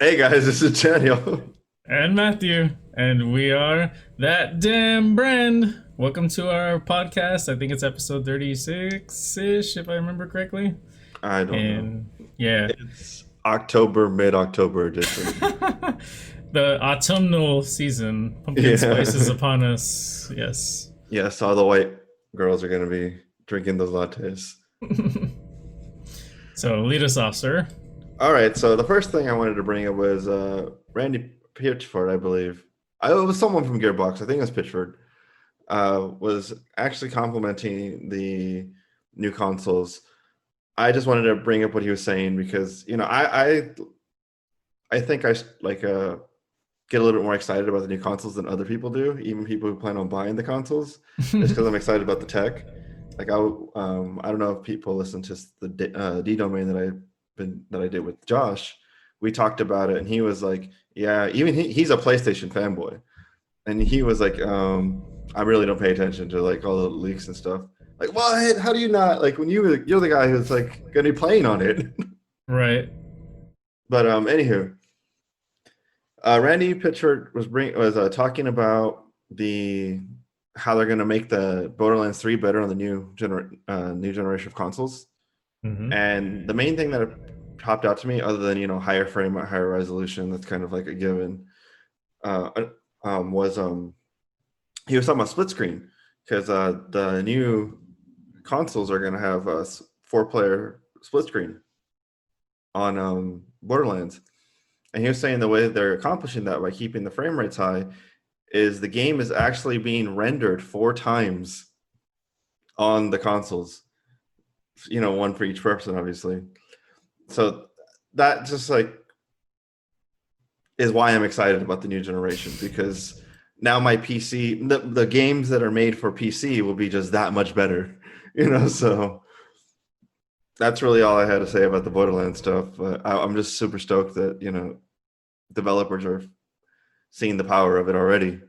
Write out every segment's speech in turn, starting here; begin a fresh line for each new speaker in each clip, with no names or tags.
Hey guys, this is Daniel.
And Matthew, and we are That Damn Brand. Welcome to our podcast. I think it's episode 36 ish, if I remember correctly.
I don't know.
And yeah,
It's October, mid-October edition.
the autumnal season, pumpkin spice is
Yeah.
upon us. Yes.
Yes, all the white girls are gonna be drinking those lattes.
So lead us off, sir.
All right, so the first thing I wanted to bring up was Randy Pitchford, I believe. It was someone from Gearbox, I think it was Pitchford, was actually complimenting the new consoles. I just wanted to bring up what he was saying because I think get a little bit more excited about the new consoles than other people do, even people who plan on buying the consoles, just because I'm excited about the tech. I don't know if people listen to the D domain that I did with Josh. We talked about it, and he was like, "Yeah, even he's a PlayStation fanboy," and he was like, "I really don't pay attention to like all the leaks and stuff." Like, what? How do you not like when you're the guy who's like going to be playing on it?
Right.
But anywho, Randy Pitchford was talking about the how they're going to make the Borderlands 3 better on the new generation of consoles.
Hmm.
And the main thing that popped out to me, other than higher frame rate, higher resolution, that's kind of like a given, uh, was he was talking about split screen because the new consoles are going to have a 4-player split screen on Borderlands. And he was saying the way that they're accomplishing that by keeping the frame rates high is the game is actually being rendered 4 times on the consoles. One for each person, obviously. So that just like is why I'm excited about the new generation because now my PC, the games that are made for PC will be just that much better. So that's really all I had to say about the Borderlands stuff. I'm just super stoked that developers are seeing the power of it already,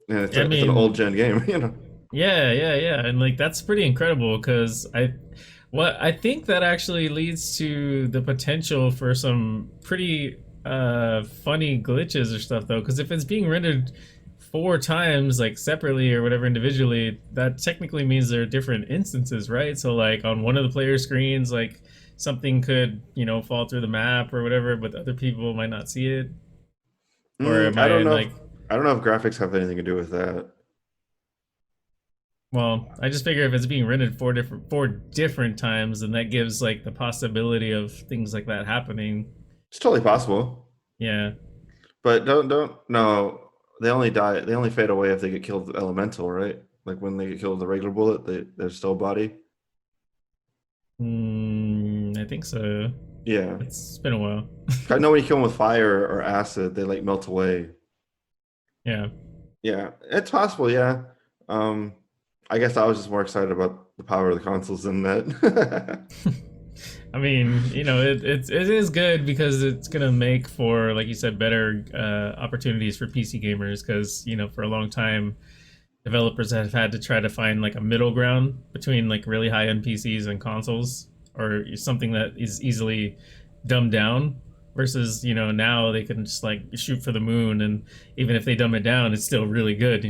and
I
it's an old
mean,
gen game.
yeah, and like that's pretty incredible because I think that actually leads to the potential for some pretty funny glitches or stuff though, because if it's being rendered 4 times like separately or whatever individually, that technically means there are different instances, right? So like on one of the player screens, like something could fall through the map or whatever, but other people might not see it. Or am
I don't
I
know if
like,
graphics have anything to do with that.
well, I just figure if it's being rendered four different times, then that gives like the possibility of things like that happening.
It's totally possible,
Yeah.
but don't no. They only die. They only fade away if they get killed with elemental, right? Like when they get killed with a regular bullet, they're still body.
I think so.
Yeah,
It's been a while.
I know when you kill them with fire or acid, they like melt away.
Yeah.
Yeah, it's possible. Yeah, um, I guess I was just more excited about the power of the consoles than that.
I mean, it is good because it's gonna make for, like you said, better opportunities for PC gamers. Because for a long time, developers have had to try to find like a middle ground between like really high end PCs and consoles, or something that is easily dumbed down. Versus, now they can just like shoot for the moon, and even if they dumb it down, it's still really good.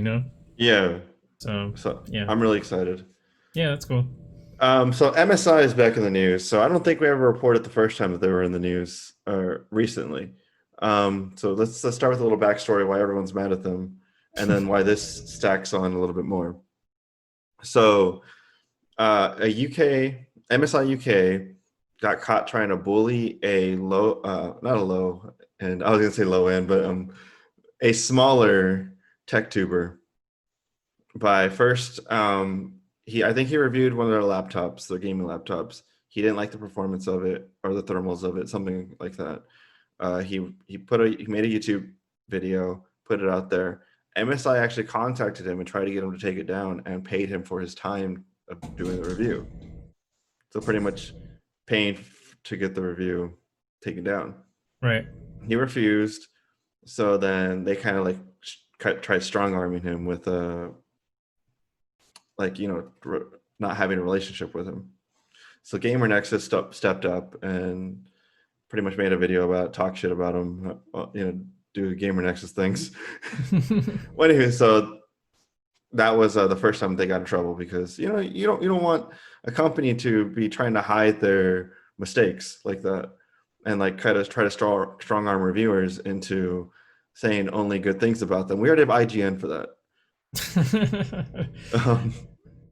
Yeah,
So
so
yeah,
I'm really excited.
yeah, that's cool.
So MSI is back in the news. So I don't think we ever reported the first time that they were in the news recently. So let's start with a little backstory why everyone's mad at them, and then why this stacks on a little bit more. So a UK MSI UK got caught trying to bully a low, not a low, and I was gonna say low end, but a smaller tech tuber by first he I think he reviewed one of their laptops, their gaming laptops. He didn't like the performance of it or the thermals of it, something like that. He made a YouTube video, put it out there. MSI actually contacted him and tried to get him to take it down and paid him for his time of doing the review. So pretty much paying to get the review taken down.
Right.
He refused. So then they kind of like tried strong arming him with like not having a relationship with him. So Gamer Nexus stepped up and pretty much made a video about it, talk shit about him, do gamer nexus things. Well, anyway, so that was the first time they got in trouble, because you don't want a company to be trying to hide their mistakes like that, and like try to strong arm reviewers into saying only good things about them. We already have IGN for that. Um,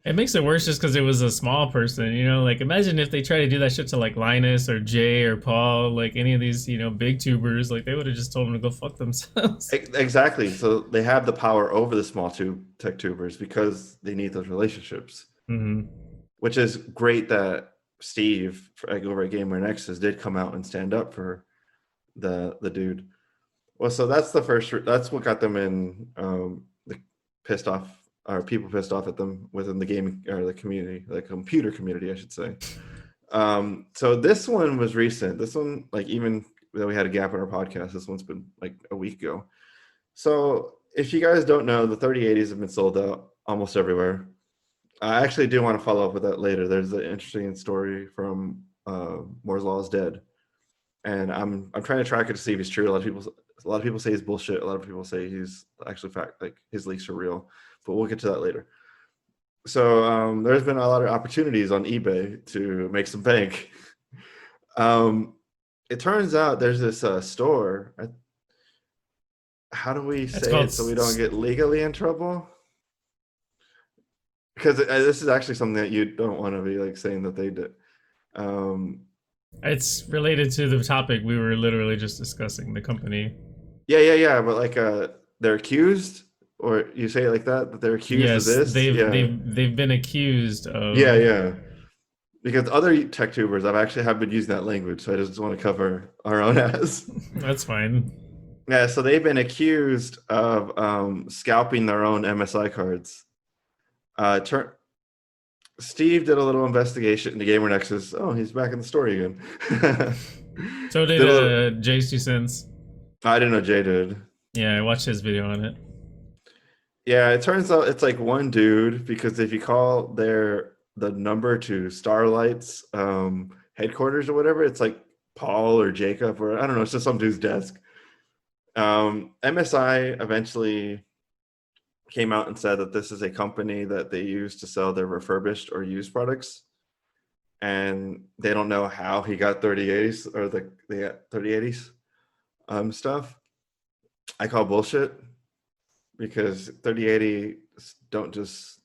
It makes it worse just because it was a small person, you know. Like, imagine if they try to do that shit to like Linus or Jay or Paul, like any of these, big tubers. Like, they would have just told them to go fuck themselves.
exactly. So they have the power over the small tech tubers because they need those relationships,
Hmm.
which is great that Steve over at Gamer Nexus did come out and stand up for the dude. Well, so that's that's what got them in the pissed off, or people pissed off at them within the gaming or the community, the computer community, I should say. So this one was recent. This one, like, even though we had a gap in our podcast, this one's been like a week ago. So if you guys don't know, the 3080s have been sold out almost everywhere. I actually do want to follow up with that later. There's an interesting story from Moore's Law is Dead, and I'm trying to track it to see if it's true. A lot of people say he's bullshit. A lot of people say he's actually fact, like his leaks are real. But we'll get to that later. So there's been a lot of opportunities on eBay to make some bank. It turns out there's this store. How do we say it so we don't get legally in trouble? Because this is actually something that you don't want to be like saying that they did.
It's related to the topic we were literally just discussing, the company.
Yeah. But like, they're accused, or you say it like that they're accused of this.
They've been accused of.
Yeah. Because other tech tubers have been using that language, so I just want to cover our own ass.
That's fine.
Yeah, so they've been accused of scalping their own MSI cards. Steve did a little investigation into Gamer Nexus. Oh, he's back in the story again.
So did Jay's 2 cents.
I didn't know Jay did.
Yeah, I watched his video on it.
Yeah, it turns out it's like one dude, because if you call the number to Starlight's headquarters or whatever, it's like Paul or Jacob, or I don't know, it's just some dude's desk. MSI eventually came out and said that this is a company that they use to sell their refurbished or used products, and they don't know how he got 3080s or the 3080s stuff. I call bullshit, because 3080 don't just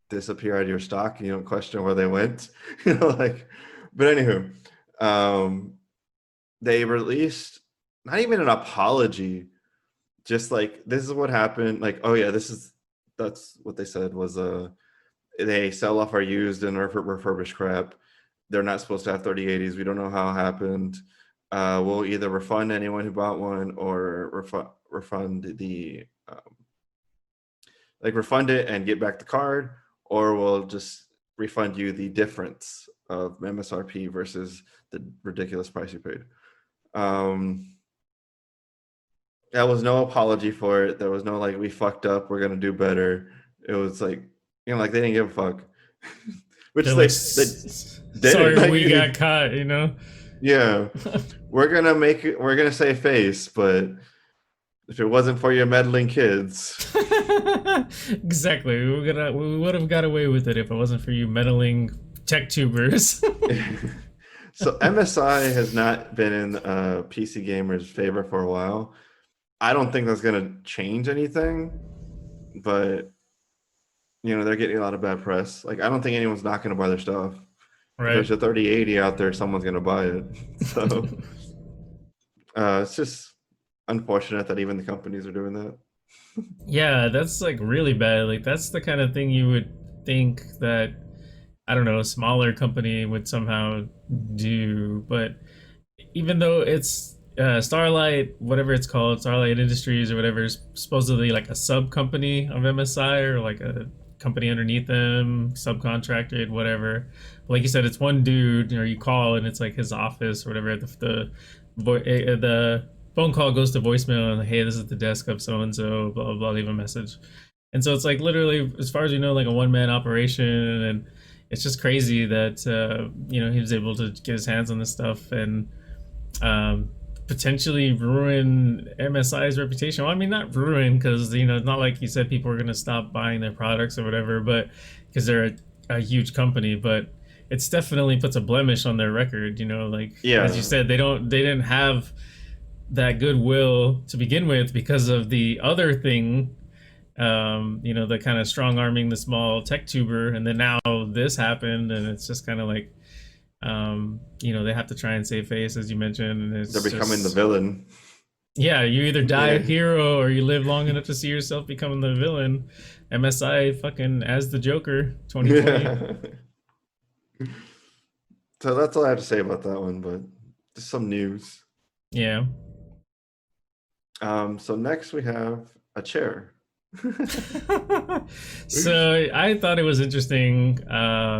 disappear out of your stock and you don't question where they went. But anywho, they released not even an apology, just like, this is what happened. Like, oh yeah, that's what they said was they sell off our used and refurbished crap. They're not supposed to have 3080s. We don't know how it happened. We'll either refund anyone who bought one, or refund the refund it and get back the card, or we'll just refund you the difference of MSRP versus the ridiculous price you paid. There was no apology for it. There was no like, we fucked up, we're gonna do better. It was like, like, they didn't give a fuck. Which
They're
is
like,
they
sorry,
like,
we got caught,
Yeah, we're gonna save face, but if it wasn't for your meddling kids.
Exactly. We would have got away with it if it wasn't for you meddling tech tubers.
So MSI has not been in PC gamers' favor for a while. I don't think that's going to change anything, but they're getting a lot of bad press. Like, I don't think anyone's not going to buy their stuff.
Right.
If there's a 3080 out there, someone's going to buy it. So it's just unfortunate that even the companies are doing that.
Yeah, that's like really bad. Like, that's the kind of thing you would think that, I don't know, a smaller company would somehow do. But even though it's Starlight, whatever it's called, Starlight Industries or whatever, is supposedly like a sub company of MSI, or like a company underneath them, subcontracted, whatever. Like you said, it's one dude, or you call and it's like his office or whatever. The phone call goes to voicemail, and hey, this is the desk of so and so, blah blah blah, leave a message. And so it's like literally, as far as you know, like a one-man operation, and it's just crazy that he was able to get his hands on this stuff. And um, potentially ruin MSI's reputation. Well, I mean, not ruin because it's not like you said people are going to stop buying their products or whatever, but because they're a huge company, but it's definitely puts a blemish on their record. Like as you
Yeah,
said, they didn't have that goodwill to begin with because of the other thing. The kind of strong arming the small tech tuber, and then now this happened, and it's just kind of like they have to try and save face, as you mentioned, and
they're
it's
becoming the
just
villain.
yeah, you either die a
Yeah.
hero or you live long enough to see yourself becoming the villain. MSI fucking as the Joker 2020.
Yeah. So that's all I have to say about that one, but just some news.
Yeah.
So next we have a chair.
So I thought it was interesting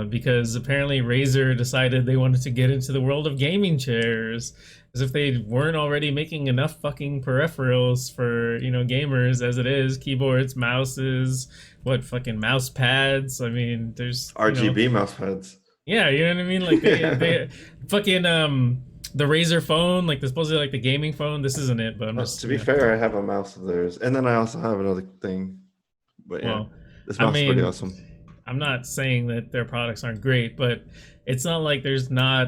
because apparently Razer decided they wanted to get into the world of gaming chairs, as if they weren't already making enough fucking peripherals for gamers as it is: keyboards, mouses, what fucking mouse pads. I mean, there's
RGB mouse pads.
yeah, you know what I mean. Like they fucking the Razer phone, like supposedly like the gaming phone. This isn't it, but I'm
Well,
just
to be fair, I have a mouse of theirs, and then I also have another thing. But yeah,
well,
this
I
mouse is pretty
mean,
awesome.
I'm not saying that their products aren't great, but it's not like there's not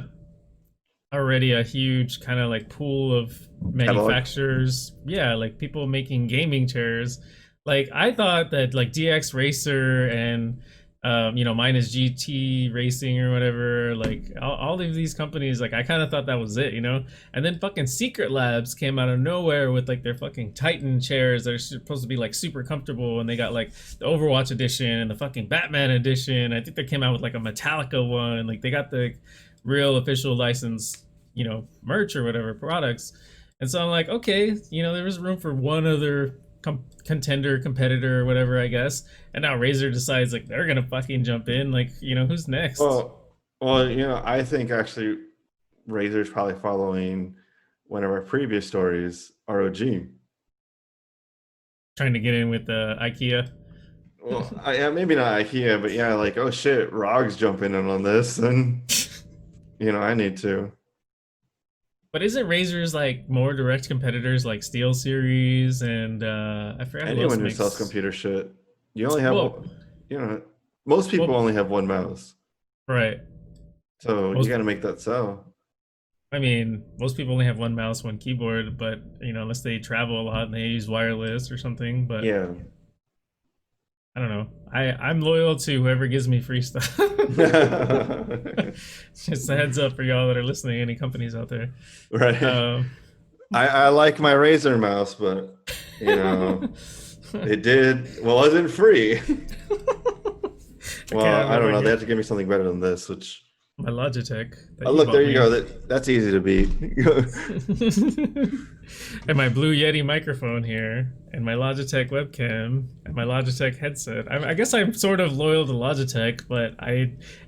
already a huge kind of like pool of
Catalog.
manufacturers. Yeah, like people making gaming chairs. Like I thought that like DX Racer and mine is GT Racing or whatever. Like all of these companies, like I kind of thought that was it. And then fucking Secret Labs came out of nowhere with like their fucking Titan chairs that are supposed to be like super comfortable, and they got like the Overwatch edition and the fucking Batman edition. I think they came out with like a Metallica one. Like they got the real official license, merch or whatever products. And so I'm like, okay, there was room for one other contender, competitor, or whatever, I guess. And now Razer decides like they're gonna fucking jump in. Like, who's next?
Well, I think actually Razer's probably following one of our previous stories, ROG.
Trying to get in with the IKEA.
Well, yeah, maybe not IKEA, but yeah, like, oh shit, ROG's jumping in on this, and I need to.
But isn't Razer's like more direct competitors like Steel Series and I forgot who else
Anyone who sells
makes.
computer shit, you only have,
Well,
you know, most people
well,
only have one mouse,
right.
so you
Most
got to make that sell.
I mean, most people only have one mouse, one keyboard, but unless they travel a lot and they use wireless or something. But
Yeah.
I don't know. I'm loyal to whoever gives me free stuff. Just a heads up for y'all that are listening. Any companies out there?
Right.
Um,
I like my Razer mouse, but it wasn't free.
I
Well,
can't. I'm
I don't
over
know. They
here.
have to give me something better than this, which
My Logitech that
oh
you
look, there
bought
you
me.
go. That's easy to beat.
And my Blue Yeti microphone here, and my Logitech webcam, and my Logitech headset. I guess I'm sort of loyal to Logitech, but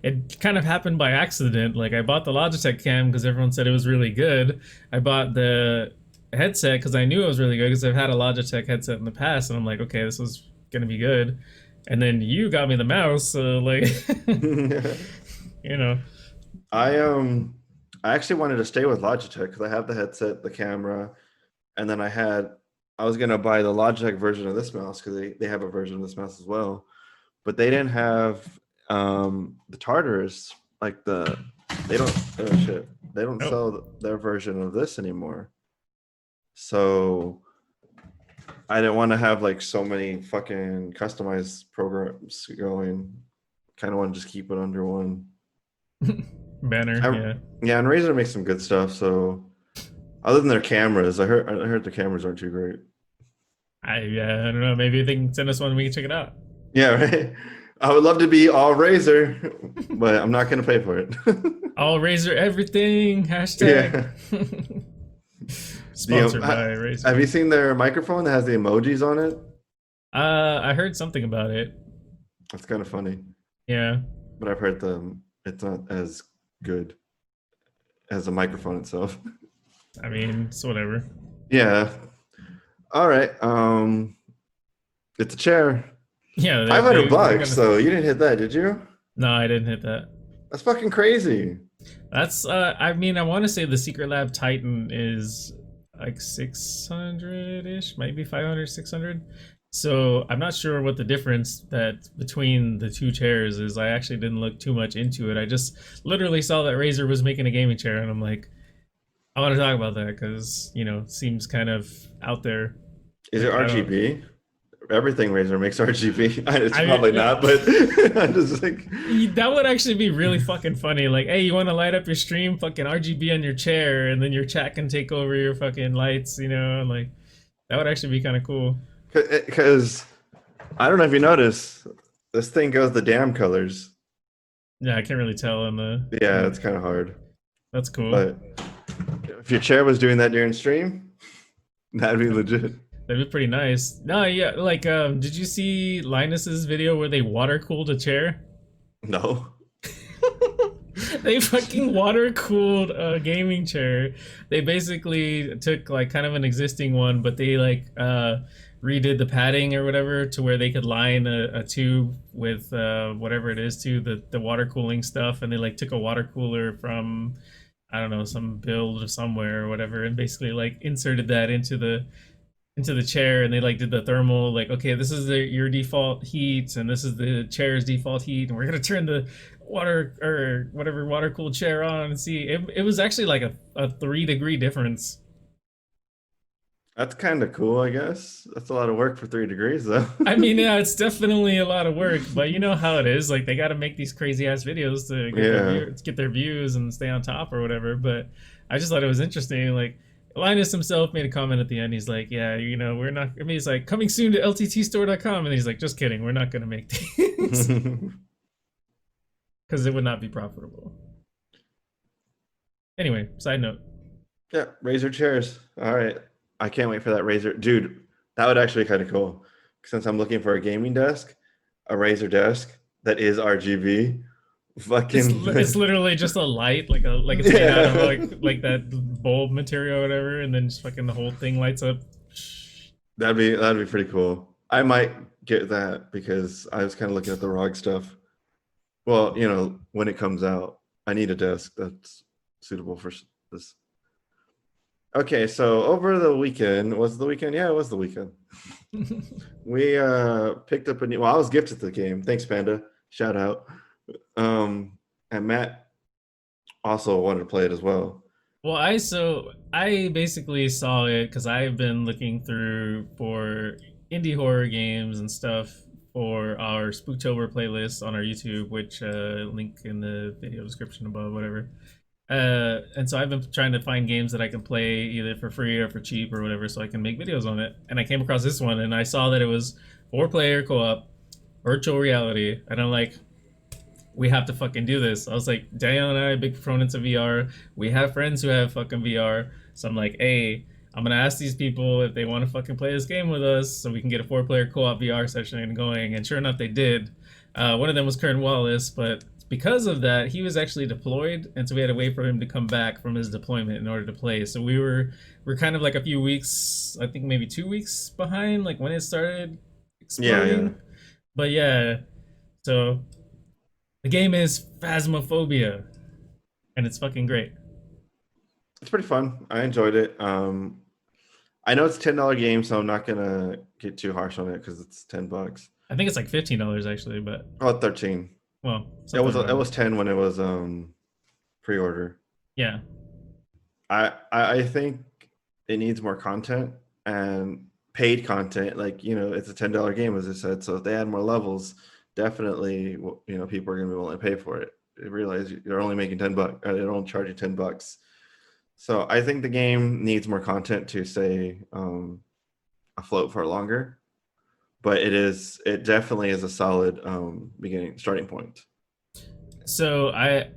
it kind of happened by accident. Like I bought the Logitech cam because everyone said it was really good. I bought the headset because I knew it was really good because I've had a Logitech headset in the past, and I'm like, okay, this was gonna be good. And then you got me the mouse, so like, you know,
I actually wanted to stay with Logitech because I have the headset, the camera, and then I was gonna buy the Logitech version of this mouse because they have a version of this mouse as well, but they didn't have the Tartarus, like they don't oh shit they don't
oh,
sell their version of this anymore. So I didn't want to have like so many fucking customized programs going. Kind of want to just keep it under one.
banner,
I,
yeah.
yeah, and Razer makes some good stuff. So other than their cameras, I heard the cameras aren't too great.
I don't know. Maybe they can send us one and we can check it out.
Yeah, right. I would love to be all Razer, but I'm not gonna pay for it.
All Razer everything. Hashtag.
Yeah.
Sponsored by
Have you
Razer.
seen their microphone that has the emojis on it?
I heard something about it.
That's kind of funny,
Yeah.
but I've heard it's not as good as the microphone itself.
I mean, it's whatever.
Yeah. All right. It's a chair.
Yeah,
Five hundred
they're
bucks.
gonna.
So you didn't hit that, did you?
No, I didn't hit that.
That's fucking crazy.
That's I mean, I want to say the Secret Lab Titan is like 600-ish, maybe 500, 600. So I'm not sure what the difference that between the two chairs is. I actually didn't look too much into it. I just literally saw that Razer was making a gaming chair, and I'm like, I want to talk about that because it seems kind of out there.
Is it
Like I don't.
RGB? Everything Razer makes RGB. It's
I mean,
probably not, but I'm just like,
that would actually be really fucking funny. Like, hey, you want to light up your stream? Fucking RGB on your chair, and then your chat can take over your fucking lights. Like that would actually be kind of cool.
because I don't know if you notice, this thing goes the damn colors.
Yeah, I can't really tell in the.
Yeah, it's kind of hard.
That's cool.
But if your chair was doing that during stream, that'd be legit.
That'd be pretty nice. No, yeah, like, did you see Linus's video where they water cooled a chair?
No.
They fucking water cooled a gaming chair. They basically took like kind of an existing one, but they like redid the padding or whatever to where they could line a tube with whatever it is to the water cooling stuff, and they like took a water cooler from I don't know some build or somewhere or whatever, and basically like inserted that into the chair, and they like did the thermal like, okay, this is your default heat and this is the chair's default heat, and we're gonna turn the water or whatever water cooled chair on and see it was actually like a 3-degree difference.
That's kind of cool, I guess. That's a lot of work for 3 degrees, though.
I mean, yeah, it's definitely a lot of work, but you know how it is. Like they got to make these crazy ass videos to
Yeah.
get their views and stay on top or whatever. But I just thought it was interesting. Like Linus himself made a comment at the end. He's like, "Yeah, we're not." I mean, he's like, "Coming soon to lttstore.com," and he's like, "Just kidding, we're not gonna make these because it would not be profitable." Anyway, side note.
Yeah, Razer chairs. All right. I can't wait for that Razer. Dude, that would actually be kind of cool. Since I'm looking for a gaming desk, a Razer desk that is RGB. Fucking
It's literally just a light, like it's made out of like that bulb material or whatever, and then just fucking the whole thing lights up.
that'd be pretty cool. I might get that because I was kind of looking at the ROG stuff. Well, when it comes out, I need a desk that's suitable for this. Okay, so over the weekend, was the weekend? Yeah, it was the weekend. We picked up a new. Well, I was gifted the game. Thanks, Panda. Shout out. And Matt also wanted to play it as well.
Well, I basically saw it because I've been looking through for indie horror games and stuff for our Spooktober playlist on our YouTube, which link in the video description above, whatever. And so I've been trying to find games that I can play either for free or for cheap or whatever, so I can make videos on it. And I came across this one, and I saw that it was 4-player co-op, virtual reality, and I'm like, we have to fucking do this. I was like, Daniel and I are big proponents of VR. We have friends who have fucking VR. So I'm like, hey, I'm gonna ask these people if they want to fucking play this game with us so we can get a 4-player co-op VR session going. And sure enough, they did. One of them was Kern Wallace, but because of that, he was actually deployed, and so we had to wait for him to come back from his deployment in order to play. So we're kind of like a few weeks, I think maybe 2 weeks behind, like when it started exploding.
Yeah.
But yeah, so the game is Phasmophobia, and it's fucking great.
It's pretty fun. I enjoyed it. I know it's $10 game, so I'm not gonna get too harsh on it because it's $10.
I think it's like $15 actually, but
Oh, 13.
well,
It was 10 when it was pre-order.
yeah.
I think it needs more content and paid content. Like, it's a $10 game, as I said. So if they add more levels, definitely, people are gonna be willing to pay for it. They realize you're only making $10. They're only charging $10. So I think the game needs more content to stay afloat for longer. But it definitely is a solid starting point.
So I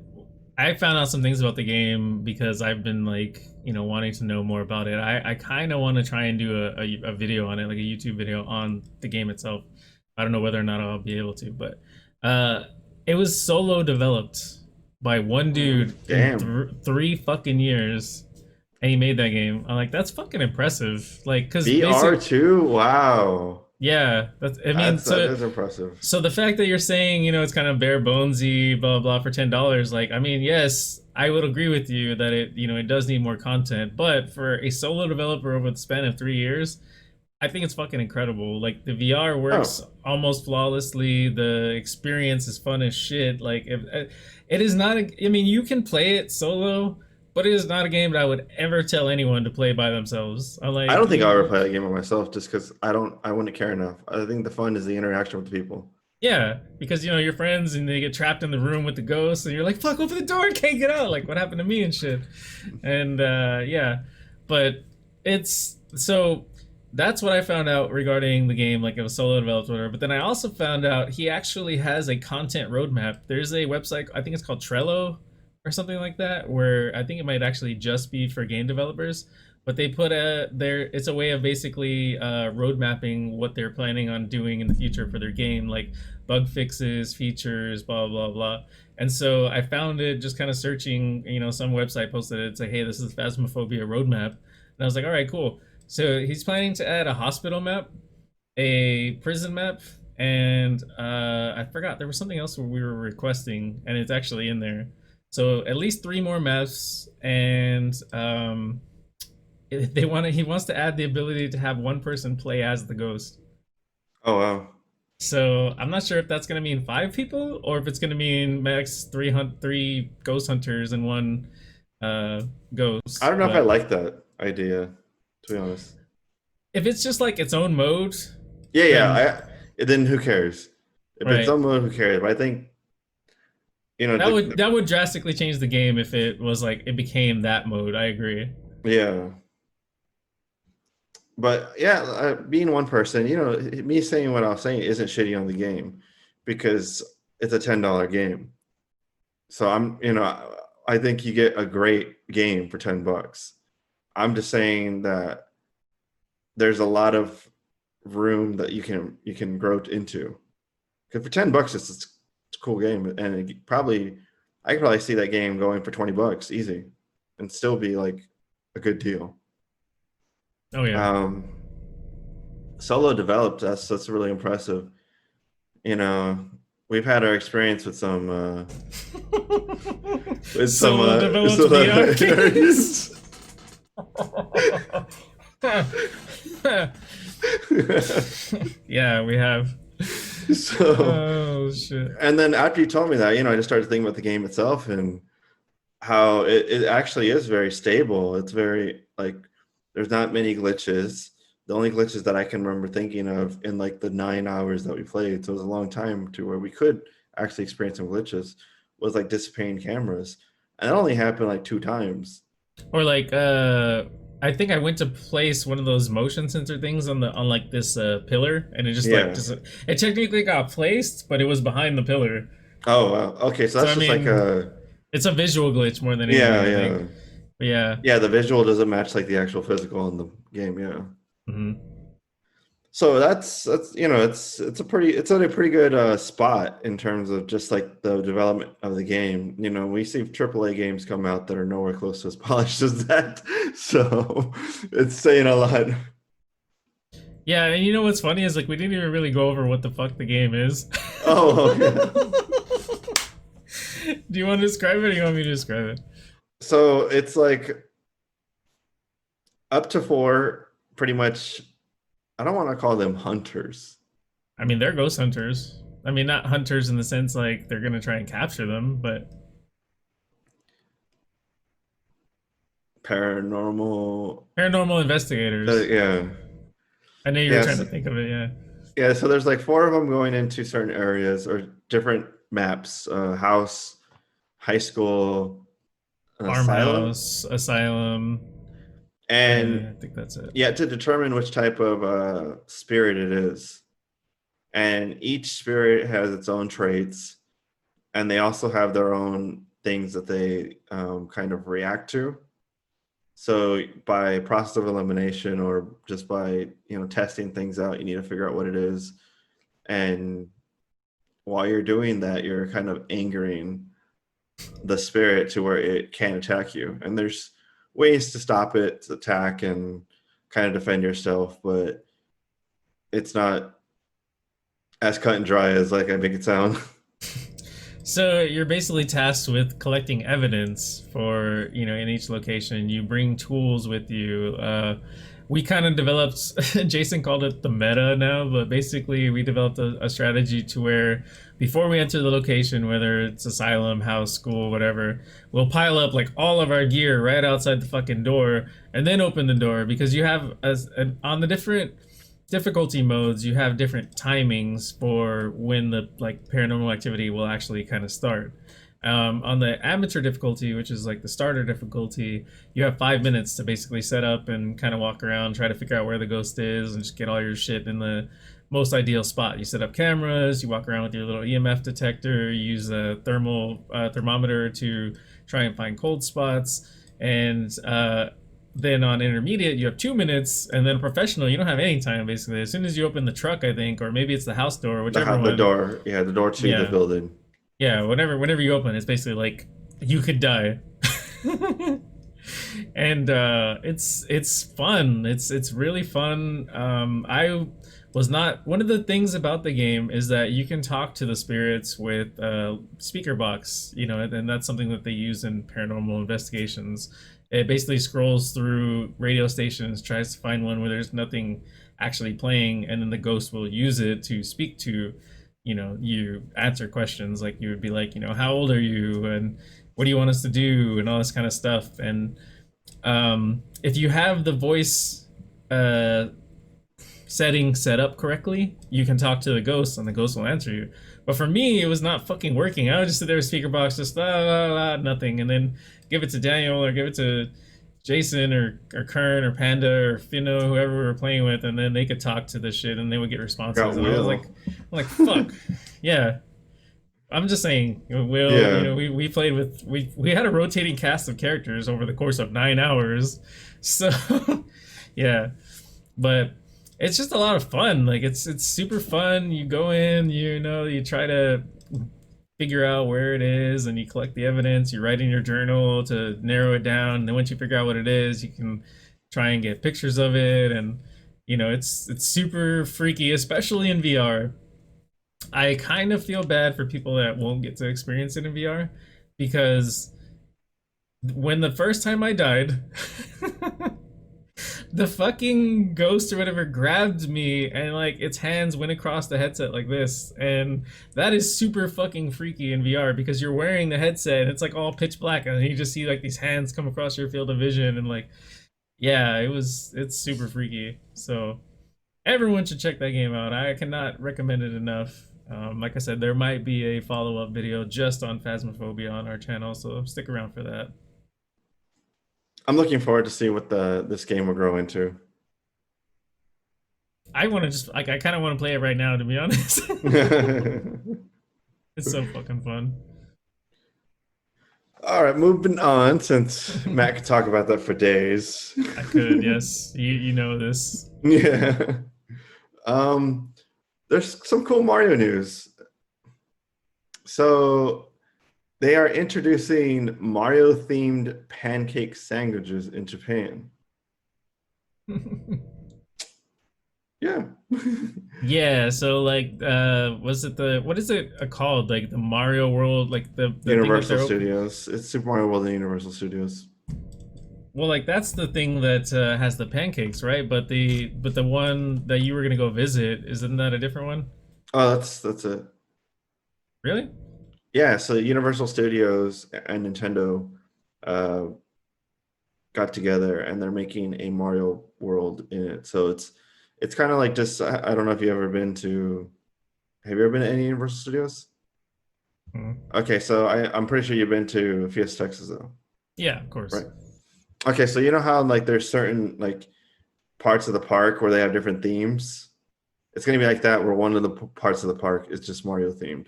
found out some things about the game because I've been like wanting to know more about it. I kind of want to try and do a video on it, like a YouTube video on the game itself. I don't know whether or not I'll be able to, but it was solo developed by one dude
Damn.
in 3 fucking years, and he made that game. I'm like, that's fucking impressive. Like, cause
VR too? Wow.
Yeah, that's. I mean,
That
so
is impressive.
so the fact that you're saying, it's kind of bare bonesy, blah blah, for $10, like, I mean, yes, I would agree with you that it does need more content, but for a solo developer over the span of 3 years, I think it's fucking incredible. Like, the VR works
Oh,
almost flawlessly. The experience is fun as shit. Like, it is not. I mean, you can play it solo, but it is not a game that I would ever tell anyone to play by themselves. I'm
I
like,
don't think I'll ever play that game by myself just because I wouldn't care enough. I think the fun is the interaction with the people.
yeah, because your friends and they get trapped in the room with the ghosts, and you're like, "Fuck, open the door, I can't get out!" Like, what happened to me and shit. And yeah, but it's so that's what I found out regarding the game. Like, it was solo developed, or whatever. But then I also found out he actually has a content roadmap. There's a website, I think it's called Trello or something like that, where I think it might actually just be for game developers. But they put a there. It's a way of basically road mapping what they're planning on doing in the future for their game, like bug fixes, features, blah blah blah. And so I found it just kind of searching. Some website posted it. It's like, hey, this is Phasmophobia roadmap, and I was like, all right, cool. So he's planning to add a hospital map, a prison map, and I forgot there was something else we were requesting, and it's actually in there. So at least three more maps, and he wants to add the ability to have one person play as the ghost.
Oh wow.
So I'm not sure if that's gonna mean 5 people or if it's gonna mean max three ghost hunters and one
I
ghost.
don't know if I
But
like that idea, to be honest.
if it's just like its own mode,
Yeah,
then
yeah. Then who cares? If it's
right.
on mode, who cares? But I think
That would drastically change the game if it was like it became that mode. I agree.
yeah. But yeah, being one person, me saying what I was saying isn't shitty on the game because it's a $10 game. So I think you get a great game for $10. I'm just saying that there's a lot of room that you can grow into. Because for $10, it's a cool game, and I could probably see that game going for $20 easy, and still be like a good deal.
Oh yeah.
Um, Solo developed, that's really impressive. You know, we've had our experience with some
Solo developed
some
VR games.
areas.
Yeah, we have.
So,
Oh shit.
and then after you told me that, I just started thinking about the game itself and how it actually is very stable. It's very like there's not many glitches. The only glitches that I can remember thinking of in like the 9 hours that we played, so it was a long time to where we could actually experience some glitches, was like dissipating cameras. And that only happened like 2 times.
Or like I think I went to place one of those motion sensor things on like this pillar, and it just like
Yeah.
just it technically got placed, but it was behind the pillar.
Oh wow. Okay, so
So
that's
I
just like
mean,
a
it's a visual glitch more than
yeah,
anything, I think.
yeah.
But yeah.
Yeah, the visual doesn't match like the actual physical in the game, yeah.
Hmm.
So that's it's at a pretty good spot in terms of just like the development of the game. We see AAA games come out that are nowhere close to as polished as that. So it's saying a lot.
Yeah, and you know what's funny is like we didn't even really go over what the fuck the game is.
Oh yeah.
Do you want to describe it or do you want me to describe it?
So it's like up to four, pretty much. I don't want to call them hunters.
I mean, they're ghost hunters. I mean, not hunters in the sense like they're gonna try and capture them, but
Paranormal.
paranormal investigators.
Yeah.
I know you were trying
Yes.
to think of it, yeah.
Yeah, so there's like four of them going into certain areas or different maps: house, high school, an asylum,
Farmhouse, asylum. I
and
think that's it.
yeah, to determine which type of spirit it is. And each spirit has its own traits, and they also have their own things that they kind of react to. So by process of elimination or just by testing things out, you need to figure out what it is. And while you're doing that, you're kind of angering the spirit to where it can attack you. And there's ways to stop it, to attack and kind of defend yourself. But it's not as cut and dry as like I make it sound.
So you're basically tasked with collecting evidence for, in each location. You bring tools with you. We kind of developed, Jason called it the meta now, but basically we developed a strategy to where before we enter the location, whether it's asylum, house, school, whatever, we'll pile up like all of our gear right outside the fucking door and then open the door, because you have on the different difficulty modes, you have different timings for when the like paranormal activity will actually kind of start. On the amateur difficulty, which is like the starter difficulty, you have 5 minutes to basically set up and kind of walk around, try to figure out where the ghost is, and just get all your shit in the most ideal spot. You set up cameras, you walk around with your little EMF detector, you use a thermometer to try and find cold spots, and then on intermediate, you have 2 minutes, and then professional, you don't have any time basically. As soon as you open the truck, I think, or maybe it's the house door, whichever
The
one.
door, yeah, the door to the
Yeah,
building.
yeah. Whenever you open, it's basically like you could die, and it's fun. It's really fun. I was not one of the things about the game is that you can talk to the spirits with speaker box, and that's something that they use in paranormal investigations. It basically scrolls through radio stations, tries to find one where there's nothing actually playing, and then the ghost will use it to speak to, you answer questions. Like you would be like, how old are you, and what do you want us to do, and all this kind of stuff. And if you have the voice uh, setting set up correctly, you can talk to the ghost and the ghost will answer you. But for me, it was not fucking working. I would just sit there with speaker box, just la la la, nothing, and then give it to Daniel or give it to Jason or Kern or Panda or whoever we were playing with, and then they could talk to this shit and they would get responses. And I was like, fuck, yeah. I'm just saying, Will.
Yeah.
We played with we had a rotating cast of characters over the course of 9 hours, so yeah. But it's just a lot of fun. Like it's super fun. You go in, you try to figure out where it is, and you collect the evidence. You write in your journal to narrow it down. And then once you figure out what it is, you can try and get pictures of it. And it's super freaky, especially in VR. I kind of feel bad for people that won't get to experience it in VR, because when the first time I died, the fucking ghost or whatever grabbed me, and like its hands went across the headset like this, and that is super fucking freaky in VR, because you're wearing the headset and it's like all pitch black, and you just see like these hands come across your field of vision, and like, yeah, it's super freaky. So everyone should check that game out. I cannot recommend it enough. Like I said, there might be a follow-up video just on Phasmophobia on our channel, so stick around for that.
I'm looking forward to see what this game will grow into.
I want to just like I kind of want to play it right now, to be honest. It's so fucking fun.
All right, moving on, since Matt could talk about that for days.
I could, yes. You know this.
Yeah. There's some cool Mario news. So they are introducing Mario-themed pancake sandwiches in Japan. Yeah.
Yeah, so like was it what is it called? Like the Mario World, like the
Universal Studios. It's Super Mario World and Universal Studios.
Well, like that's the thing that has the pancakes, right? But the one that you were gonna go visit, isn't that a different one?
Oh, that's it.
Really?
Yeah, so Universal Studios and Nintendo got together, and they're making a Mario World in it. So it's kind of like just, I don't know if you've ever been to, have you ever been to any Universal Studios? Okay, so I'm pretty sure you've been to Fiesta, Texas, though.
Yeah, of course.
Right. Okay, so you know how like there's certain like parts of the park where they have different themes? It's going to be like that, where one of the parts of the park is just Mario themed.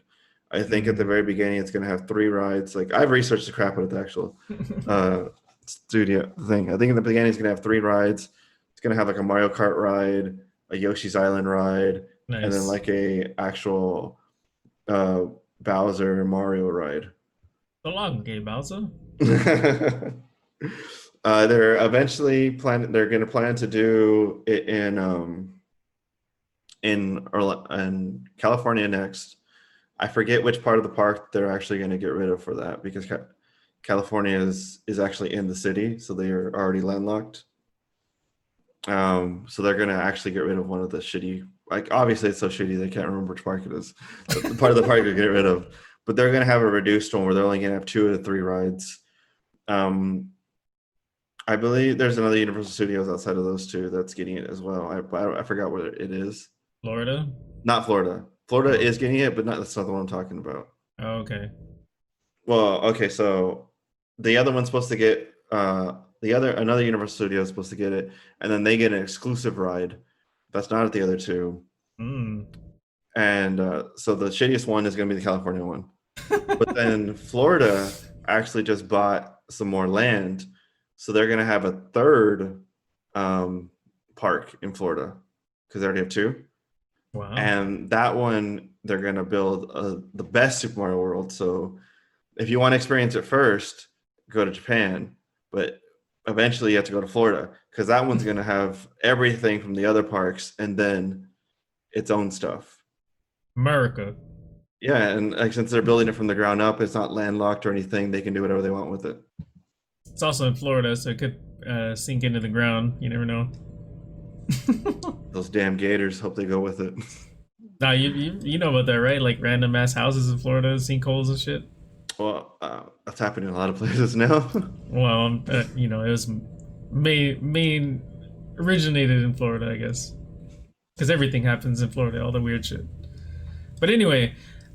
I think at the very beginning it's going to have 3 rides. Like I've researched the crap out of the actual studio thing. I think in the beginning it's going to have 3 rides. It's going to have like a Mario Kart ride, a Yoshi's Island ride,
Nice.
and then like a actual Bowser Mario ride.
So long, game Bowser.
They're eventually they're going to plan to do it in California next. I forget which part of the park they're actually going to get rid of for that, because California is actually in the city, so they are already landlocked. So they're going to actually get rid of one of the shitty, like obviously it's so shitty they can't remember which park it is. The part of the park to get rid of, but they're going to have a reduced one where they're only going to have 2 of the 3 rides. I believe there's another Universal Studios outside of those 2 that's getting it as well. I forgot what it is.
Florida?
Not Florida. Florida
Oh.
is getting it, but that's not the one I'm talking about.
Oh, okay.
Well, okay, so the other one's supposed to get another Universal Studio is supposed to get it, and then they get an exclusive ride that's not at the other 2.
Mm.
And so the shittiest one is going to be the California one. But then Florida actually just bought some more land, so they're going to have a 3rd park in Florida because they already have 2.
Wow.
And that one they're going to build the best Super Mario World. So if you want to experience it first, go to Japan, but eventually you have to go to Florida because that one's going to have everything from the other parks and then its own stuff.
America.
Yeah, and like since they're building it from the ground up, it's not landlocked or anything. They can do whatever they want with it.
It's also in Florida, so it could sink into the ground. You never know.
Those damn gators, hope they go with it.
Nah, you know about that, right? Like random ass houses in Florida, sinkholes and shit.
Well, that's happening in a lot of places now.
Well, you know, it was main originated in Florida, I guess, because everything happens in Florida, all the weird shit. But anyway,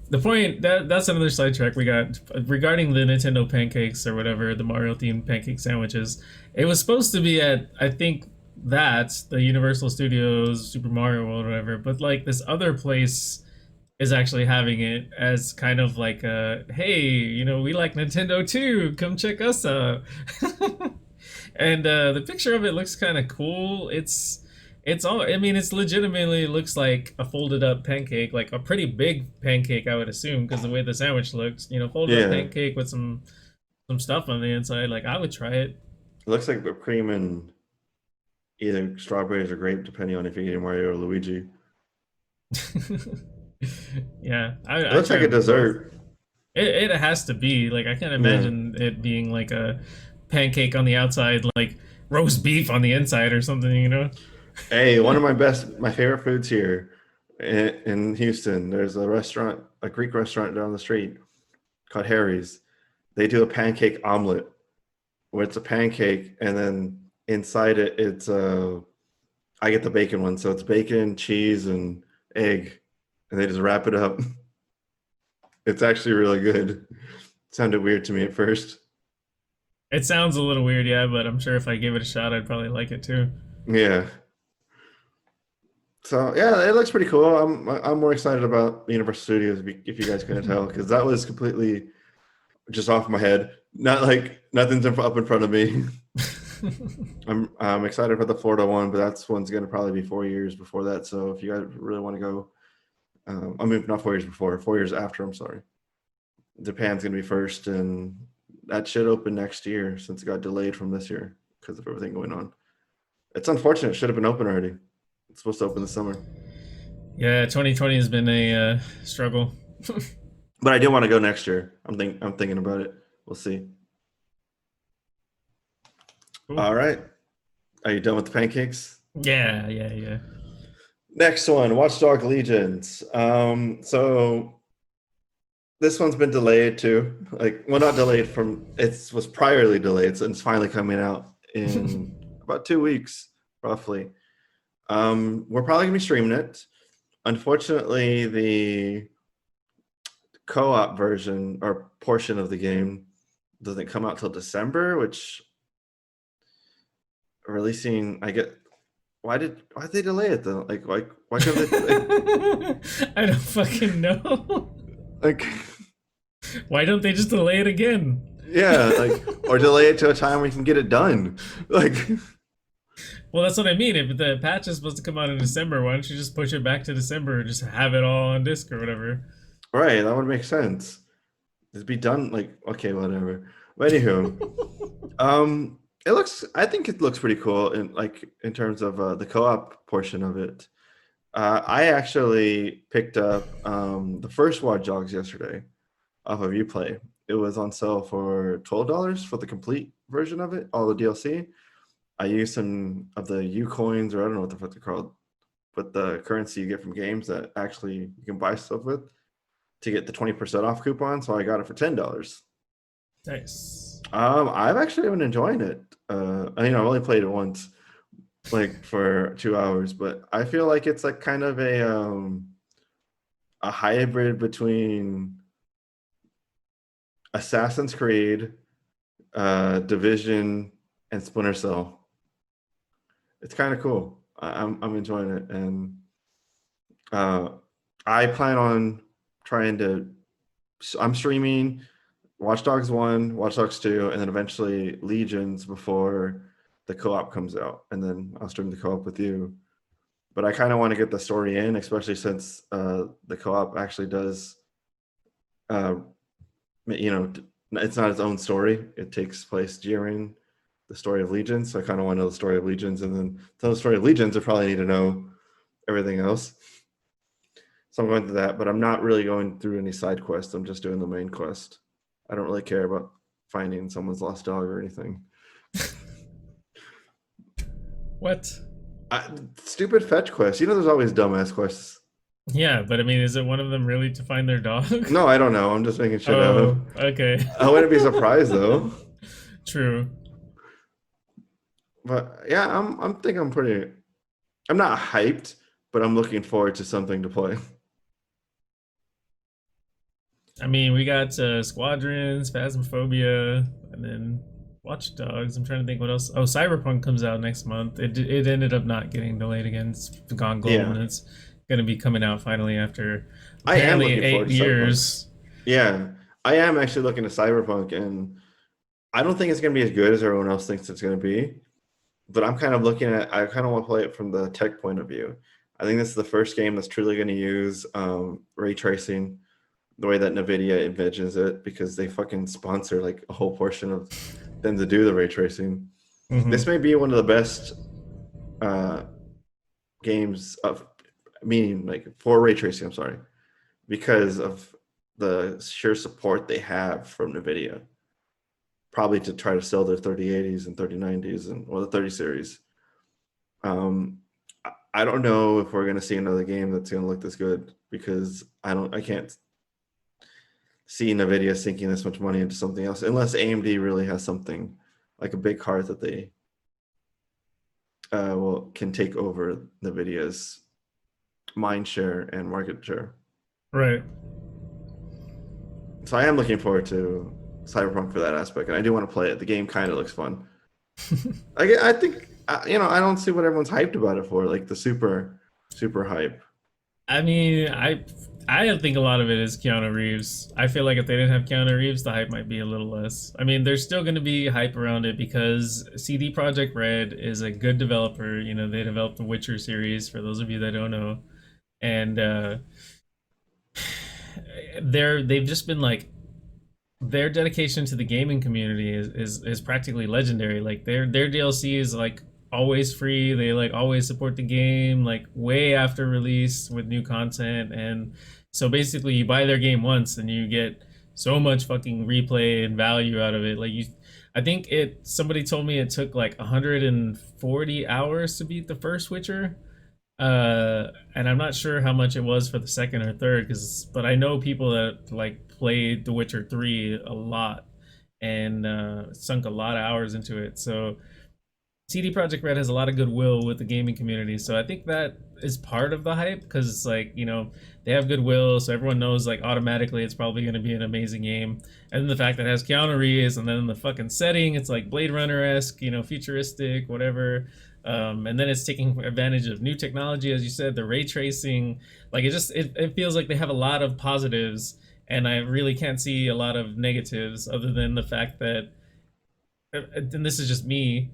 the point that's another sidetrack we got regarding the Nintendo pancakes or whatever, the Mario themed pancake sandwiches. It was supposed to be at, I think, that's the Universal Studios Super Mario World or whatever, but like this other place is actually having it as kind of like a, hey, you know, we like Nintendo too, come check us out. And the picture of it looks kind of cool. It's all, I mean, it's legitimately looks like a folded up pancake, like a pretty big pancake, I would assume, because the way the sandwich looks, you know, folded up pancake with some stuff on the inside. Like I would try it.
It looks like whipped cream and either strawberries or grape, depending on if you're getting Mario or Luigi.
Yeah,
it looks like a dessert.
It has to be. Like I can't imagine it being like a pancake on the outside, like roast beef on the inside or something. You know.
Hey, one of my favorite foods here in Houston. There's a restaurant, a Greek restaurant down the street called Harry's. They do a pancake omelet, where it's a pancake and then inside it, it's I get the bacon one, so it's bacon, cheese, and egg, and they just wrap it up. It's actually really good. It sounded weird to me at first.
It sounds a little weird, yeah, but I'm sure if I gave it a shot, I'd probably like it too.
Yeah. So yeah, it looks pretty cool. I'm more excited about Universal Studios, if you guys couldn't tell, because that was completely just off my head. Not like nothing's up in front of me. I'm excited for the Florida one, but that's one's going to probably be 4 years before that. So if you guys really want to go, I mean, not 4 years before, 4 years after, I'm sorry. Japan's going to be first, and that should open next year since it got delayed from this year because of everything going on. It's unfortunate. It should have been open already. It's supposed to open this summer.
Yeah, 2020 has been a struggle.
But I do want to go next year. I'm thinking about it. We'll see. Cool. All right. Are you done with the pancakes?
Yeah.
Next one, Watchdog Legions. So this one's been delayed too. Like, well, not delayed it was priorly delayed, so it's finally coming out in about 2 weeks, roughly. We're probably gonna be streaming it. Unfortunately, the co-op version or portion of the game doesn't come out till December, which releasing, why did they delay it though? Like why couldn't they
I don't fucking know.
Like,
why don't they just delay it again?
Yeah, like, or delay it to a time where you can get it done. Like,
well, that's what I mean. If the patch is supposed to come out in December, why don't you just push it back to December or just have it all on disc or whatever?
Right, that would make sense. It'd be done, like, okay, whatever. But anywho, I think it looks pretty cool in terms of the co-op portion of it. I actually picked up the first Watch Dogs yesterday off of Uplay. It was on sale for $12 for the complete version of it, all the DLC. I used some of the U coins, or I don't know what the fuck they're called, but the currency you get from games that actually you can buy stuff with to get the 20% off coupon. So I got it for $10.
Nice.
I've actually been enjoying it. I've only played it once, like for 2 hours, but I feel like it's like kind of a hybrid between Assassin's Creed, Division, and Splinter Cell. It's kind of cool. I'm enjoying it, and uh, I plan on trying to. I'm streaming Watch Dogs 1, Watch Dogs 2, and then eventually Legions before the co-op comes out, and then I'll stream the co-op with you. But I kind of want to get the story in, especially since the co-op actually does, uh, it's not its own story. It takes place during the story of Legions. So I kind of want to know the story of Legions, and then to tell the story of Legions, I probably need to know everything else. So I'm going through that, but I'm not really going through any side quests. I'm just doing the main quest. I don't really care about finding someone's lost dog or anything.
What?
Stupid fetch quests. There's always dumbass quests.
Yeah, but I mean, is it one of them really to find their dog?
No, I don't know. I'm just making shit
Oh,
up.
okay.
I wouldn't be surprised though.
True.
But yeah, I'm thinking I'm pretty. I'm not hyped, but I'm looking forward to something to play.
I mean, we got Squadrons, Phasmophobia, and then Watch Dogs. I'm trying to think what else. Oh, Cyberpunk comes out next month. It ended up not getting delayed again. It's gone gold,
Yeah,
and it's gonna be coming out finally after
I am
apparently
looking
eight
forward to Cyberpunk.
years.
Yeah, I am actually looking to Cyberpunk, and I don't think it's going to be as good as everyone else thinks it's going to be. But I'm kind of looking at. I kind of want to play it from the tech point of view. I think this is the first game that's truly going to use ray tracing the way that NVIDIA envisions it, because they fucking sponsor like a whole portion of them to do the ray tracing. This
Hmm.
may be one of the best uh, games of, meaning like for ray tracing. I'm sorry, because of the sheer support they have from NVIDIA, probably to try to sell their 3080s and 3090s or the 30 series. Um, I don't know if we're going to see another game that's going to look this good, because I can't see NVIDIA sinking this much money into something else unless AMD really has something like a big card that they can take over NVIDIA's mind share and market share.
Right.
So I am looking forward to Cyberpunk for that aspect, and I do want to play it. The game kind of looks fun. I think I don't see what everyone's hyped about it for, like the super hype.
I mean, I think a lot of it is Keanu Reeves. I feel like if they didn't have Keanu Reeves, the hype might be a little less. I mean, there's still going to be hype around it because CD Projekt Red is a good developer. They developed the Witcher series, for those of you that don't know, and they've just been like, their dedication to the gaming community is practically legendary. Like their DLC is like always free. They like always support the game like way after release with new content. And so basically you buy their game once and you get so much fucking replay and value out of it. I think somebody told me it took like 140 hours to beat the first Witcher. And I'm not sure how much it was for the second or third, but I know people that like played The Witcher 3 a lot and sunk a lot of hours into it. So CD Projekt Red has a lot of goodwill with the gaming community, so I think that is part of the hype, because it's like, they have goodwill, so everyone knows like automatically it's probably going to be an amazing game. And then the fact that it has Keanu Reeves, and then the fucking setting, it's like Blade Runner esque, futuristic, whatever. And then it's taking advantage of new technology, as you said, the ray tracing. Like it feels like they have a lot of positives, and I really can't see a lot of negatives, other than the fact that, and this is just me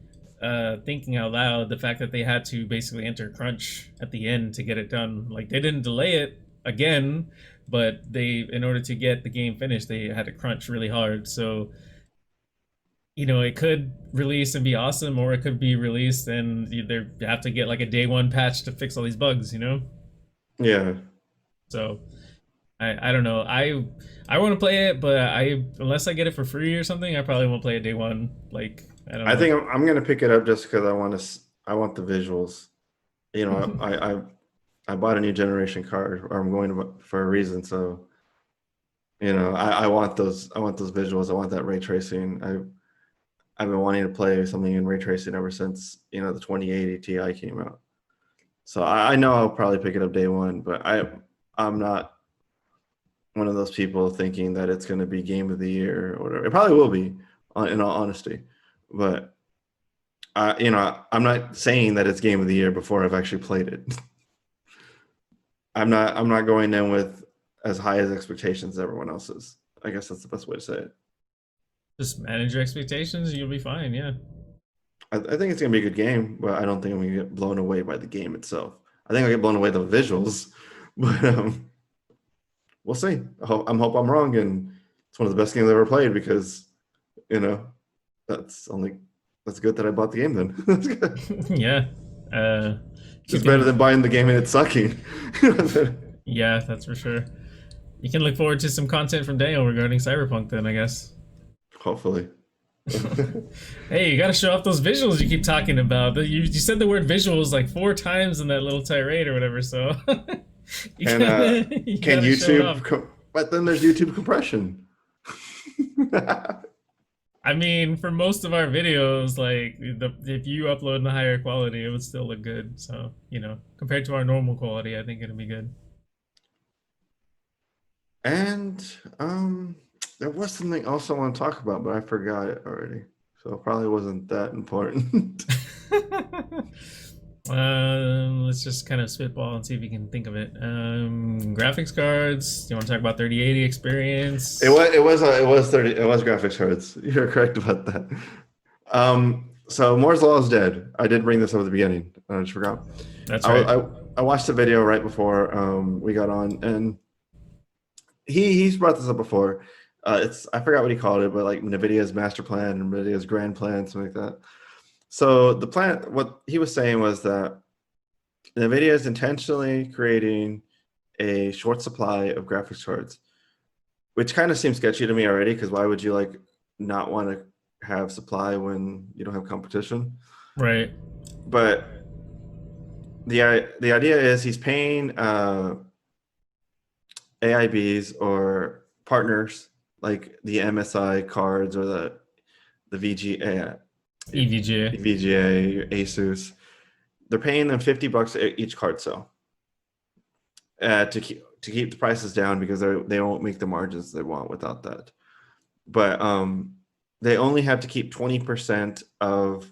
thinking out loud, the fact that they had to basically enter crunch at the end to get it done. Like they didn't delay it again, but in order to get the game finished, they had to crunch really hard. So it could release and be awesome, or it could be released and they have to get like a day one patch to fix all these bugs.
Yeah.
So I don't know. I want to play it, but I unless I get it for free or something, I probably won't play it day one. Like I don't
I
know.
think I'm gonna pick it up just because I want the visuals. You know, I bought a new generation card, or I'm going to for a reason. So you know, I want those visuals. I want that ray tracing. I've been wanting to play something in ray tracing ever since the 2080 Ti came out. So I know I'll probably pick it up day one, but I'm not one of those people thinking that it's going to be game of the year or whatever. It probably will be, in all honesty, but I'm not saying that it's game of the year before I've actually played it. I'm not going in with as high as expectations as everyone else is. I guess that's the best way to say it.
Just manage your expectations, you'll be fine. Yeah.
I think it's gonna be a good game, but I don't think I'm gonna get blown away by the game itself. I think I'll get blown away by the visuals, but we'll see. Hope I'm wrong, and it's one of the best games I've ever played because you know that's only that's good that I bought the game then. That's good.
Yeah. You
It's better than
can.
buying the game and it's sucking.
Yeah, that's for sure. You can look forward to some content from Daniel regarding Cyberpunk then, I guess.
Hopefully.
Hey, you gotta show off those visuals you keep talking about. You said the word visuals like 4 times in that little tirade or whatever, so you
And
gotta, you
can
gotta show it off.
but then there's YouTube compression.
I mean, for most of our videos, like if you upload in a higher quality, it would still look good. So, compared to our normal quality, I think it'll be good.
And there was something else I want to talk about, but I forgot it already. So it probably wasn't that important.
Let's just kind of spitball and see if you can think of it. Graphics cards. Do you want to talk about 3080 experience?
It was graphics cards. You're correct about that. So Moore's Law is dead. I did bring this up at the beginning. I just forgot.
That's
I,
right.
I watched the video right before we got on, and he's brought this up before. It's I forgot what he called it, but like NVIDIA's master plan, NVIDIA's grand plan, something like that. So the plan, what he was saying was that NVIDIA is intentionally creating a short supply of graphics cards, which kind of seems sketchy to me already. Because why would you like not want to have supply when you don't have competition?
Right.
But the idea is he's paying AIBs or partners like the MSI cards or the VGA,
EVGA.
VGA, Asus. They're paying them $50 each card sale to keep the prices down because they won't make the margins they want without that. But they only have to keep 20% of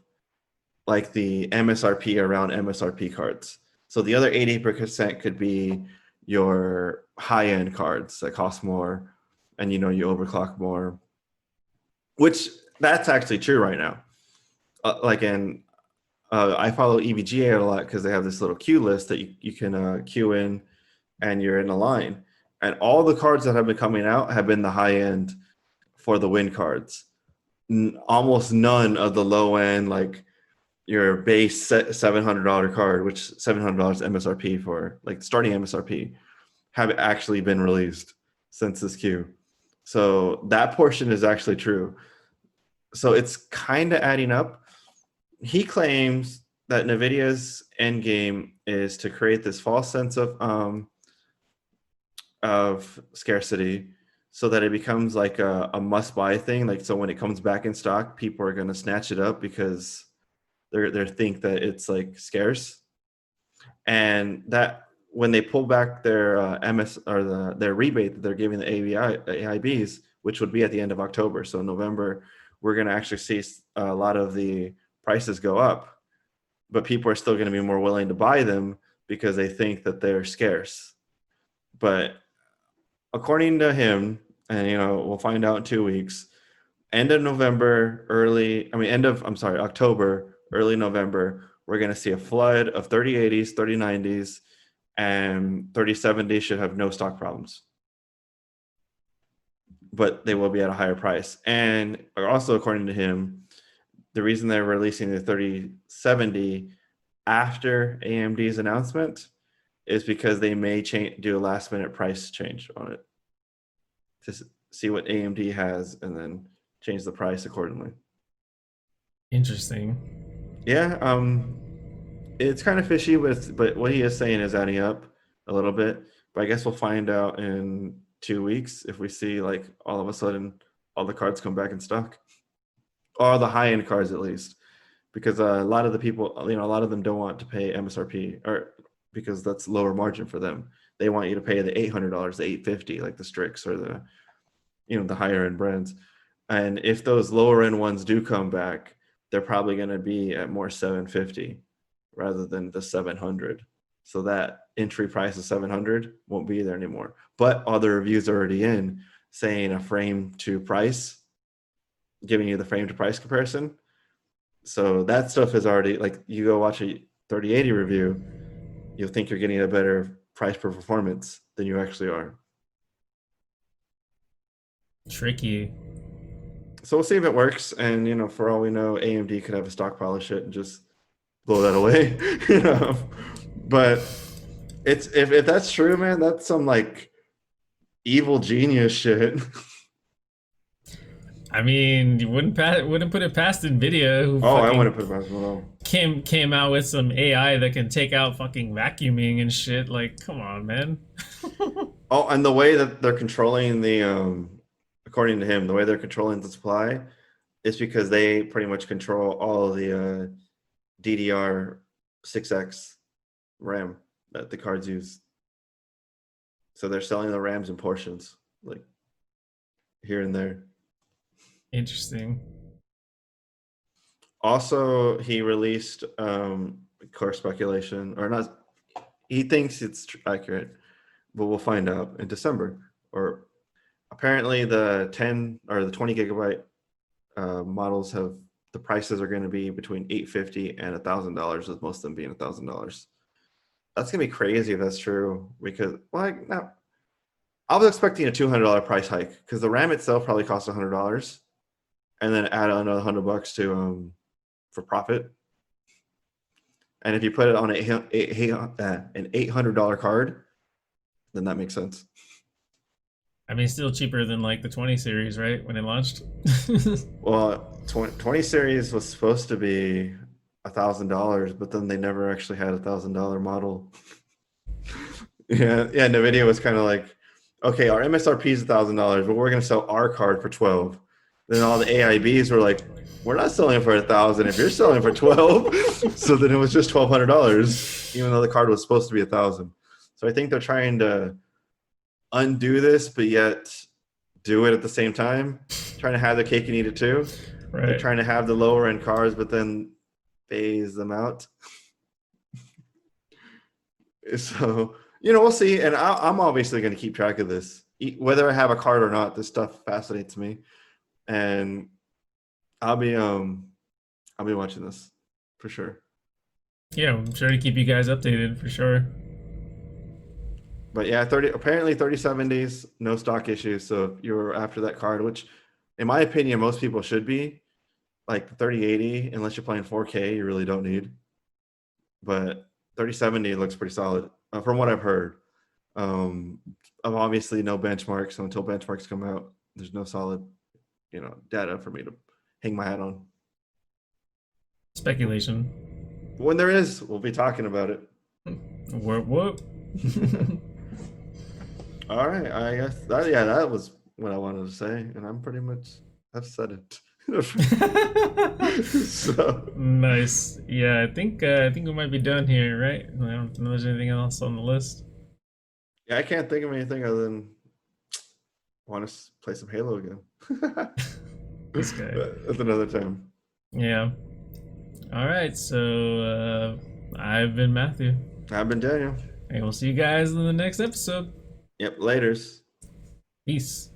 like the MSRP around MSRP cards. So the other 80% could be your high-end cards that cost more and you overclock more, which that's actually true right now. I follow EVGA a lot because they have this little queue list that you can queue in and you're in a line. And all the cards that have been coming out have been the high end for the win cards. Almost none of the low end, like your base $700 card, which $700 MSRP for like starting MSRP, have actually been released since this queue. So that portion is actually true. So it's kind of adding up. He claims that NVIDIA's end game is to create this false sense of scarcity so that it becomes like a must-buy thing. Like, so when it comes back in stock, people are going to snatch it up because they think that it's like scarce, and that when they pull back their MS or their rebate that they're giving the AIBs, which would be at the end of October, so November, we're going to actually see a lot of the prices go up, but people are still going to be more willing to buy them because they think that they're scarce. But according to him, and we'll find out in 2 weeks, end of October, early November, we're going to see a flood of 3080s, 3090s, and 3070 should have no stock problems. But they will be at a higher price. And also, according to him, the reason they're releasing the 3070 after AMD's announcement is because they may do a last minute price change on it to see what AMD has and then change the price accordingly.
Interesting.
Yeah, it's kind of fishy, but what he is saying is adding up a little bit. But I guess we'll find out in 2 weeks if we see like all of a sudden all the cards come back in stock, or the high end cards at least, because a lot of the people, a lot of them don't want to pay MSRP, or because that's lower margin for them. They want you to pay the $800, the $850, like the Strix or the higher end brands. And if those lower end ones do come back, they're probably going to be at more 750 rather than the 700. So that entry price of 700 won't be there anymore. But all the reviews are already in saying a frame to price, giving you the frame to price comparison. So that stuff is already, like, you go watch a 3080 review, you'll think you're getting a better price per performance than you actually are.
Tricky.
So we'll see if it works. And, for all we know, AMD could have a stockpile of shit and just blow that away. But it's if that's true, man, that's some like evil genius shit.
I mean, you wouldn't put it past Nvidia, who
Oh, I
fucking
want to put it back as well.
came out with some AI that can take out fucking vacuuming and shit. Like, come on, man.
Oh, and the way that they're controlling according to him, the way they're controlling the supply is because they pretty much control all of the DDR6X RAM that the cards use. So they're selling the RAMs in portions, like here and there.
Interesting.
Also, he released core speculation, or not. He thinks it's accurate, but we'll find out in December. Or apparently, the 10 or the 20 gigabyte models have the prices are going to be between $850 and $1,000, with most of them being $1,000. That's gonna be crazy if that's true. Because, like, no, I was expecting a $200 price hike because the RAM itself probably costs $100, and then add another $100 to for profit. And if you put it on an $800 card, then that makes sense.
I mean, still cheaper than like the 20 series, right? When it launched.
Well, 20 series was supposed to be $1,000, but then they never actually had $1,000 model. Yeah. NVIDIA was kind of like, okay, our MSRP is $1,000, but we're going to sell our card for 12. Then all the AIBs were like, we're not selling for 1,000 if you're selling for 12. So then it was just $1,200, even though the card was supposed to be 1,000. So I think they're trying to undo this, but yet do it at the same time, trying to have the cake and eat it too.
Right.
They're trying to have the lower end cards, but then phase them out. So, we'll see. And I'm obviously going to keep track of this, whether I have a card or not. This stuff fascinates me, and I'll be watching this for sure.
Yeah, I'm sure to keep you guys updated for sure.
But yeah, apparently 3070s, no stock issues. So if you're after that card, which in my opinion most people should be, like the 3080, unless you're playing 4K, you really don't need. But 3070 looks pretty solid from what I've heard. Obviously no benchmarks, so until benchmarks come out, there's no solid, data for me to hang my hat on.
Speculation.
When there is, we'll be talking about it.
Whoop.
All right, I guess that was what I wanted to say, and I've said it. So
nice. Yeah, I think we might be done here, right? I don't know if there's anything else on the list.
Yeah, I can't think of anything other than want to play some Halo again.
This guy.
That's another time.
Yeah. All right. So I've been Matthew.
I've been Daniel.
And we'll see you guys in the next episode.
Yep. Laters.
Peace.